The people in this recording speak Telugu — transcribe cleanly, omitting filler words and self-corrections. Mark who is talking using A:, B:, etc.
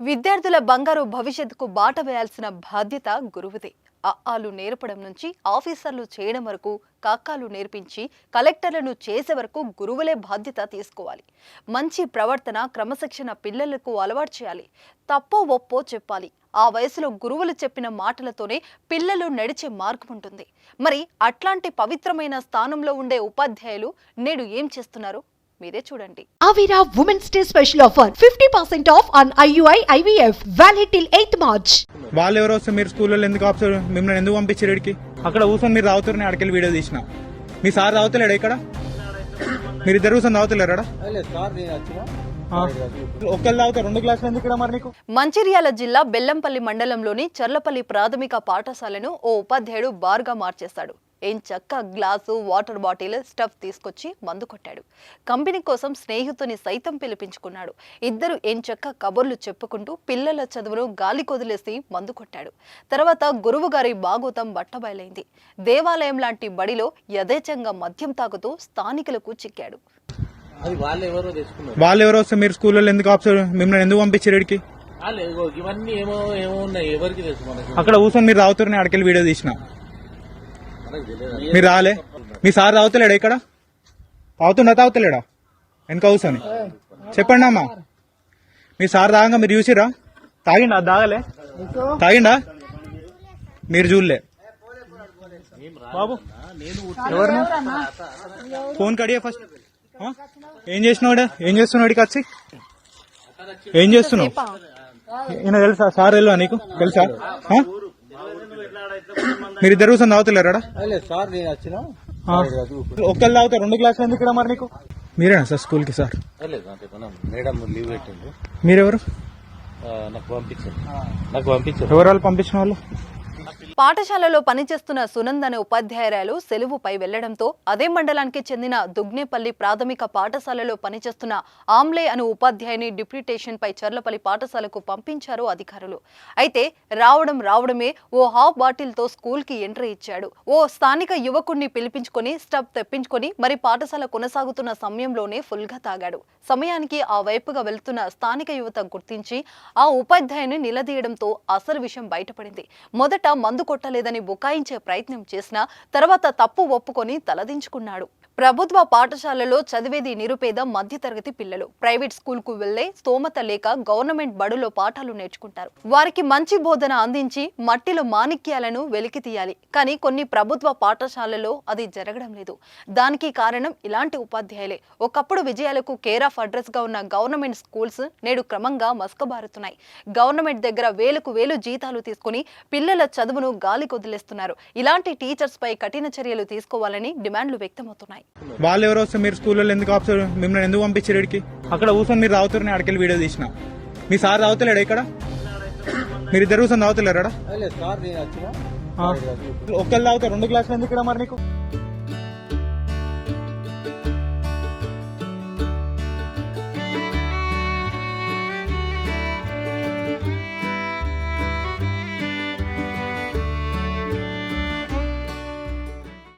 A: విద్యార్థుల బంగారు భవిష్యత్తుకు బాట వేయాల్సిన బాధ్యత గురువుదే. అఆలు నేర్పడం నుంచి ఆఫీసర్లు చేయడం వరకు, కాకాలు నేర్పించి కలెక్టర్లను చేసే వరకు గురువులే బాధ్యత తీసుకోవాలి. మంచి ప్రవర్తన, క్రమశిక్షణ పిల్లలకు అలవాటు చేయాలి. తప్పో ఒప్పో చెప్పాలి. ఆ వయసులో గురువులు చెప్పిన మాటలతోనే పిల్లలు నడిచే మార్గం ఉంటుంది. మరి అట్లాంటి పవిత్రమైన స్థానంలో ఉండే ఉపాధ్యాయులు నేడు ఏం చేస్తున్నారు? మీరే చూడండి.
B: Avira Women's Day special offer 50% off on IUI IVF valid till 8th March.
C: వాళ్ళు ఎవరో వస్తే మీరు స్కూల్లో ఎందుకు ఆఫీసర్ మిమ్మల్ని ఎందుకు పంపించారు ఇక్కడికి? అక్కడ కూర్చొని మీరు తాగుతారని అక్కడికి వీడియో తీసిన. మీ సార్ తాగుతలేడా ఇక్కడ? మీరు ఇద్దరు కూర్చొని తాగుతలేరా? ఒక్కళ్ళు తాగుతారు, 2 గ్లాసులు ఎందుకు ఇక్కడ మరి నీకు?
A: మంచిర్యాల జిల్లా బెల్లంపల్లి మండలంలోని చర్లపల్లి ప్రాథమిక పాఠశాలను ఓ ఉపాధ్యాయుడు బార్గా మార్చేశాడు. ఎంచక్క గ్లాసు, వాటర్ బాటిల్, స్టఫ్ తీసుకొచ్చి మందు కొట్టాడు. కంపెనీ కోసం స్నేహితుని సైతం పిలిపించుకున్నాడు. ఇద్దరు ఎంచక్క కబుర్లు చెప్పుకుంటూ పిల్లల చదువును గాలి కొదిలేసి మందు కొట్టాడు. తర్వాత గురువు గారి బాగోతం బట్టబయలైంది. దేవాలయం లాంటి బడిలో యథేచ్ఛంగా మద్యం తాగుతూ స్థానికులకు చిక్కాడు.
C: వాళ్ళు ఎవరో వస్తే మీరు స్కూల్లో ఎందుకు ఆఫీసర్ మిమ్మల్ని ఎందుకు పంపించారు ఇక్కడికి? అక్కడ కూర్చొని మీరు తాగుతారని అక్కడికి వీడియో తీసిన. మీరు రాలే? మీ సార్ తాగుతలేడా ఇక్కడ? తాగుతలేడా వెనక కూర్చొని? చెప్పండి అమ్మా, మీ సార్ తాగంగా మీరు చూసిరా? తాగిండా? తాగలే? తాగిండా? మీరు చూడలే? బాబు ఎవరిని ఫోన్ కడియా ఫస్ట్. ఏం చేస్తున్నాడు? ఏం చేస్తున్నాడు? వచ్చి ఏం చేస్తున్నావు? ఈయన తెలుసా? సార్ తెలుసా నీకు? తెలుసా? మీరు ఇద్దరు కూర్చొని తాగుతలేరా? ఒక్కళ్ళు తాగుతారు, 2 గ్లాసులు ఎందుకు ఇక్కడ మరి నీకు? మీరేనా సార్ స్కూల్ కి? సార్ మీరెవరు? ఎవరు వాళ్ళు పంపించిన వాళ్ళు?
A: పాఠశాలలో పనిచేస్తున్న సునంద్ అనే ఉపాధ్యాయురాలు సెలవుపై వెళ్లడంతో అదే మండలానికి చెందిన దుగ్నేపల్లి ప్రాథమిక పాఠశాలలో పనిచేస్తున్న ఆమ్లే అనే ఉపాధ్యాయుని డిప్యూటేషన్ పై చర్లపల్లి పాఠశాలకు పంపించారు అధికారులు. అయితే రావడమే ఓ హాఫ్ బాటిల్ తో స్కూల్ కి ఎంట్రీ ఇచ్చాడు. ఓ స్థానిక యువకుడిని పిలిపించుకొని స్టఫ్ తెప్పించుకొని మరి పాఠశాల కొనసాగుతున్న సమయంలోనే ఫుల్ గా తాగాడు. సమయానికి ఆ వైపుగా వెళ్తున్న స్థానిక యువత గుర్తించి ఆ ఉపాధ్యాయుని నిలదీయడంతో అసలు విషయం బయటపడింది. మొదట మందు కొట్టలేదని బుకాయించే ప్రయత్నం చేసినా తర్వాత తప్పు ఒప్పుకొని తలదించుకున్నాడు. ప్రభుత్వ పాఠశాలలో చదివేది నిరుపేద మధ్యతరగతి పిల్లలు. ప్రైవేట్ స్కూల్ కు వెళ్లే స్తోమత లేక గవర్నమెంట్ బడులో పాఠాలు నేర్చుకుంటారు. వారికి మంచి బోధన అందించి మట్టిలో మాణిక్యాలను వెలికి తీయాలి. కానీ కొన్ని ప్రభుత్వ పాఠశాలలో అది జరగడం లేదు. దానికి కారణం ఇలాంటి ఉపాధ్యాయులే. ఒకప్పుడు విజయాలకు కేర్ ఆఫ్ అడ్రస్ గా ఉన్న గవర్నమెంట్ స్కూల్స్ నేడు క్రమంగా మసకబారుతున్నాయి. గవర్నమెంట్ దగ్గర వేలకు వేలు జీతాలు తీసుకుని పిల్లల చదువును గాలి కొదిలేస్తున్నారు. ఇలాంటి టీచర్స్ పై కఠిన చర్యలు తీసుకోవాలని డిమాండ్లు వ్యక్తమవుతున్నాయి.
C: వాళ్ళు ఎవరో వస్తే మీరు స్కూల్లో ఎందుకు ఆఫీసర్ మిమ్మల్ని ఎందుకు పంపించారు ఇక్కడికి? అక్కడ కూర్చొని మీరు తాగుతారని అక్కడికి వీడియో తీసిన. మీ సార్ తాగుతలేడా ఇక్కడ? మీరు ఇద్దరు కూర్చొని తాగుతలేరా? ఒక్కళ్ళు తాగుతారు, 2 గ్లాసులు ఎందుకు ఇక్కడ మరి నీకు?